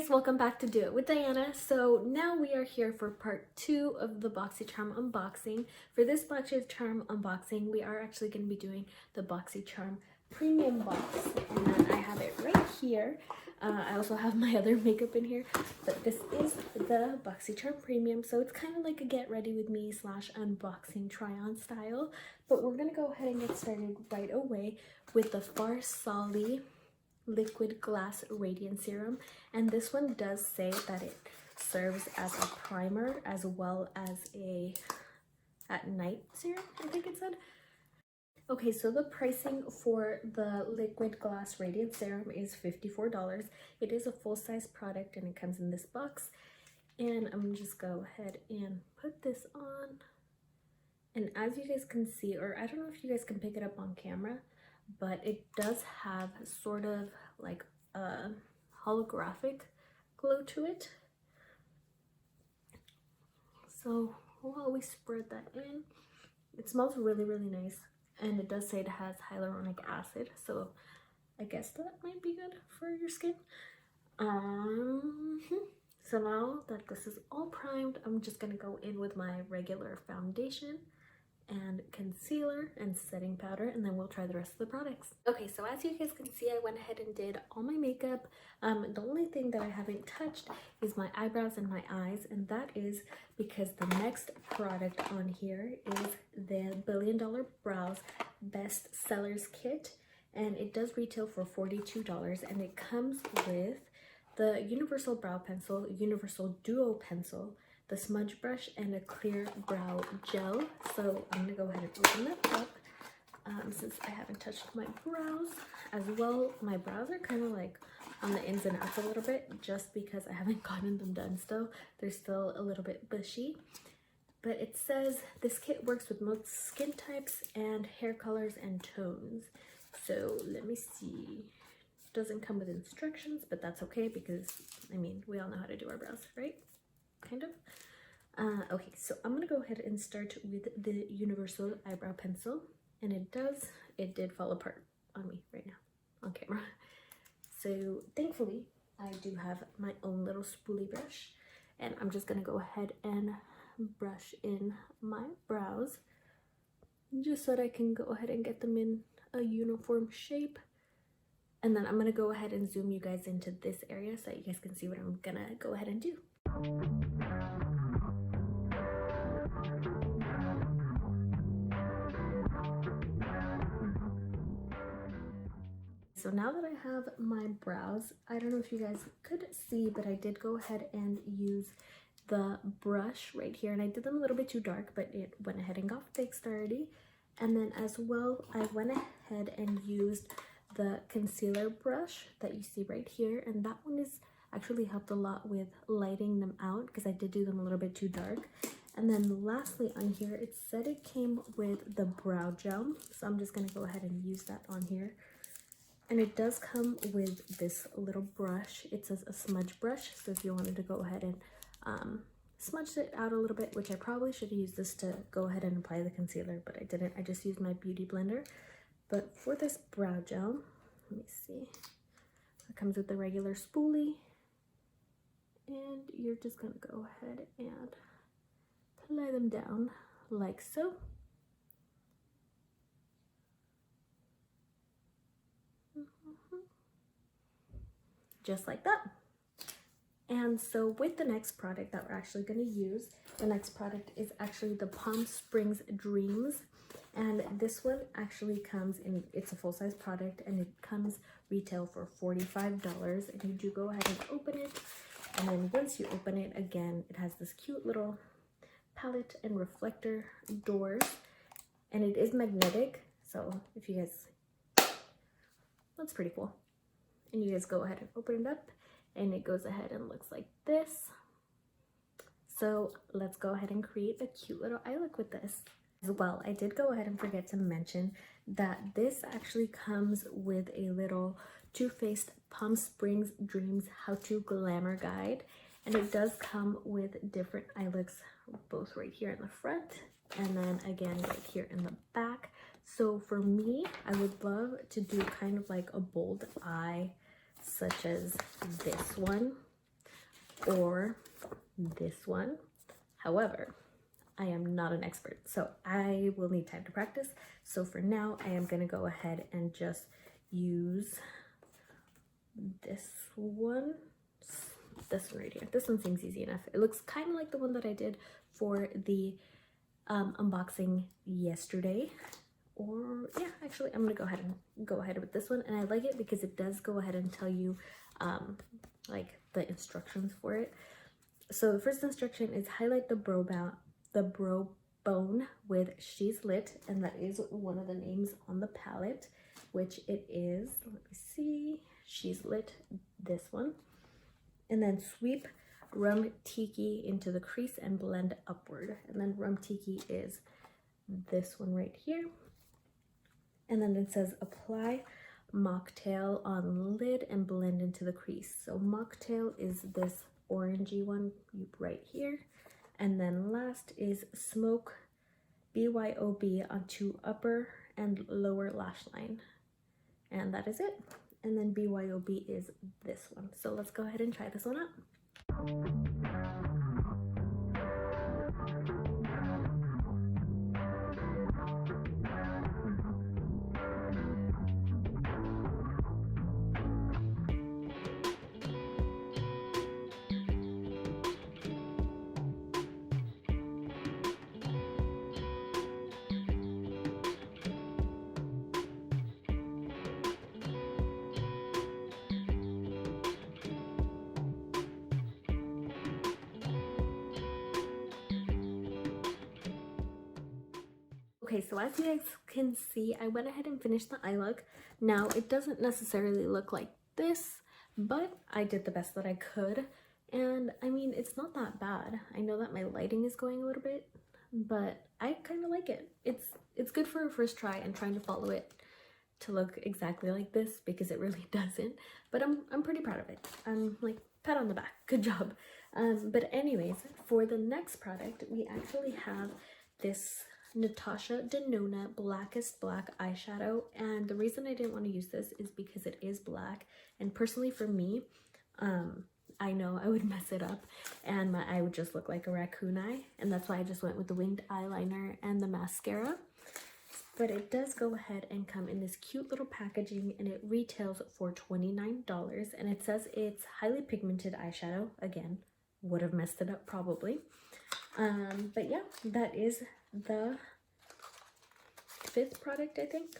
guys, welcome back to Do It with Diana. So now we are here for part 2 of the BoxyCharm unboxing. For this BoxyCharm unboxing, we are actually going to be doing the BoxyCharm premium box, and I have it right here. I also have my other makeup in here, but this is the BoxyCharm premium, so it's kind of like a get ready with me / unboxing try on style. But we're going to go ahead and get started right away with the FARSALI liquid glass radiance serum, and this one does say that it serves as a primer as well as a at night serum, I think it said. Okay, so the pricing for the liquid glass radiance serum is $54. It is a full-size product and it comes in this box, and I'm gonna just go ahead and put this on. And as you guys can see, or I don't know if you guys can pick it up on camera, but it does have sort of like a holographic glow to it. So while we spread that in, it smells really, really nice. And it does say it has hyaluronic acid, so I guess that might be good for your skin. So now that this is all primed, I'm just gonna go in with my regular foundation and concealer and setting powder, and then we'll try the rest of the products. Okay, so as you guys can see, I went ahead and did all my makeup. The only thing that I haven't touched is my eyebrows and my eyes, and that is because the next product on here is the $1 Billion Brows Best Sellers Kit, and it does retail for $42, and it comes with the Universal Brow Pencil, Universal Duo Pencil, the smudge brush, and a clear brow gel. So I'm gonna go ahead and open that up since I haven't touched my brows as well. My brows are kind of like on the ins and outs a little bit just because I haven't gotten them done still. They're still a little bit bushy, but it says this kit works with most skin types and hair colors and tones. So let me see. Doesn't come with instructions, but that's okay because I mean, we all know how to do our brows, right? Kind of. Okay, so I'm gonna go ahead and start with the Universal Eyebrow Pencil, and it did fall apart on me right now on camera. So thankfully I do have my own little spoolie brush, and I'm just gonna go ahead and brush in my brows just so that I can go ahead and get them in a uniform shape. And then I'm gonna go ahead and zoom you guys into this area so that you guys can see what I'm gonna go ahead and do. So now that I have my brows, I don't know if you guys could see, but I did go ahead and use the brush right here, and I did them a little bit too dark, but it went ahead and got fixed already. And then as well, I went ahead and used the concealer brush that you see right here, and that one is actually helped a lot with lighting them out because I did do them a little bit too dark. And then lastly on here, it said it came with the brow gel, so I'm just gonna go ahead and use that on here. And it does come with this little brush. It says a smudge brush, so if you wanted to go ahead and smudge it out a little bit, which I probably should have used this to go ahead and apply the concealer, but I didn't. I just used my beauty blender. But for this brow gel, let me see, it comes with the regular spoolie, and you're just gonna go ahead and apply them down like so. Just like that. And so with the next product that we're actually going to use, the next product is actually the Palm Springs Dreams, and this one actually comes in, it's a full-size product, and it comes retail for $45, and you do go ahead and open it, and then once you open it, again, it has this cute little palette and reflector doors, and it is magnetic, so if you guys, that's pretty cool. And you guys go ahead and open it up, and it goes ahead and looks like this. So let's go ahead and create a cute little eye look with this. As well, I did go ahead and forget to mention that this actually comes with a little Too Faced Palm Springs Dreams How-To Glamour Guide, and it does come with different eye looks, both right here in the front and then again right here in the back. So for me, I would love to do kind of like a bold eye, such as this one. or this one. However, I am not an expert, so I will need time to practice. So for now, I am going to go ahead and just use this one right here. This one seems easy enough. It looks kind of like the one that I did for the unboxing yesterday. Or yeah, actually I'm gonna go ahead with this one, and I like it because it does go ahead and tell you like the instructions for it. So the first instruction is highlight the brow bone with She's Lit, and that is one of the names on the palette, which it is, let me see, She's Lit, this one. And then sweep Rum Tiki into the crease and blend upward. And then Rum Tiki is this one right here. And then it says apply mocktail on lid and blend into the crease. So mocktail is this orangey one right here. And then last is smoke BYOB onto upper and lower lash line. And that is it. And then BYOB is this one. So let's go ahead and try this one out. Okay, so as you guys can see, I went ahead and finished the eye look. Now, it doesn't necessarily look like this, but I did the best that I could. And I mean, it's not that bad. I know that my lighting is going a little bit, but I kind of like it. It's good for a first try, and trying to follow it to look exactly like this, because it really doesn't. But I'm pretty proud of it. I'm like, pat on the back, good job. But anyways, for the next product, we actually have this NATASHA DENONA Blackest Black eyeshadow, and the reason I didn't want to use this is because it is black, and personally for me, I know I would mess it up and my eye would just look like a raccoon eye, and that's why I just went with the winged eyeliner and the mascara. But it does go ahead and come in this cute little packaging, and it retails for $29, and it says it's highly pigmented eyeshadow. Again, would have messed it up probably. But yeah, that is the 5th product, I think.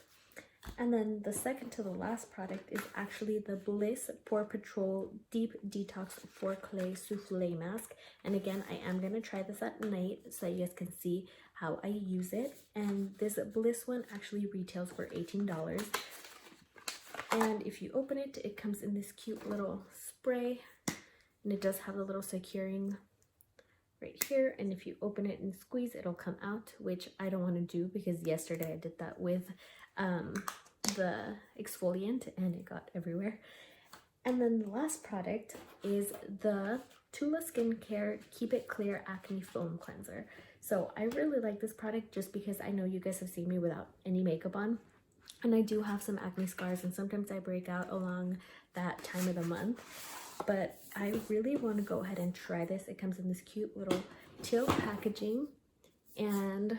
And then the second to the last product is actually the BLISS Pore Patrol Deep Detox 4 Clay Souffle Mask. And again, I am going to try this at night so you guys can see how I use it. And this BLISS one actually retails for $18. And if you open it, it comes in this cute little spray. And it does have a little securing right here, and if you open it and squeeze, it'll come out, which I don't want to do because yesterday I did that with the exfoliant and it got everywhere. And then the last product is the TULA Skincare Keep It Clear Acne Foam Cleanser. So I really like this product just because I know you guys have seen me without any makeup on, and I do have some acne scars, and sometimes I break out along that time of the month. But I really want to go ahead and try this. It comes in this cute little teal packaging, and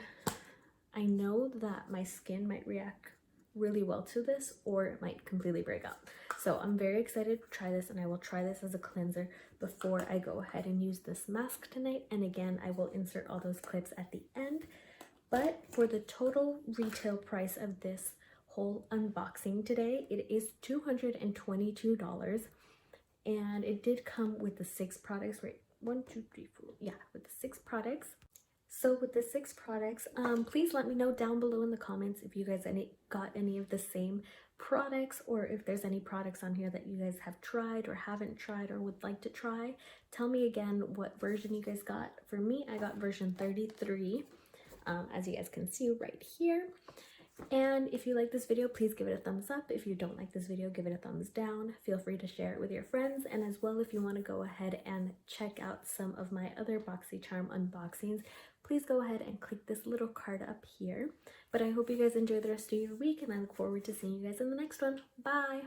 I know that my skin might react really well to this, or it might completely break out. So I'm very excited to try this, and I will try this as a cleanser before I go ahead and use this mask tonight. And again, I will insert all those clips at the end. But for the total retail price of this whole unboxing today, it is $222. And it did come with the 6 products, right? 1, 2, 3, 4. Yeah, with the 6 products. So with the 6 products, please let me know down below in the comments if you guys got any of the same products, or if there's any products on here that you guys have tried or haven't tried or would like to try. Tell me again what version you guys got. For me, I got version 33, as you guys can see right here. And if you like this video, please give it a thumbs up. If you don't like this video, give it a thumbs down. Feel free to share it with your friends. And as well, if you want to go ahead and check out some of my other BoxyCharm unboxings, please go ahead and click this little card up here. But I hope you guys enjoy the rest of your week, and I look forward to seeing you guys in the next one. Bye!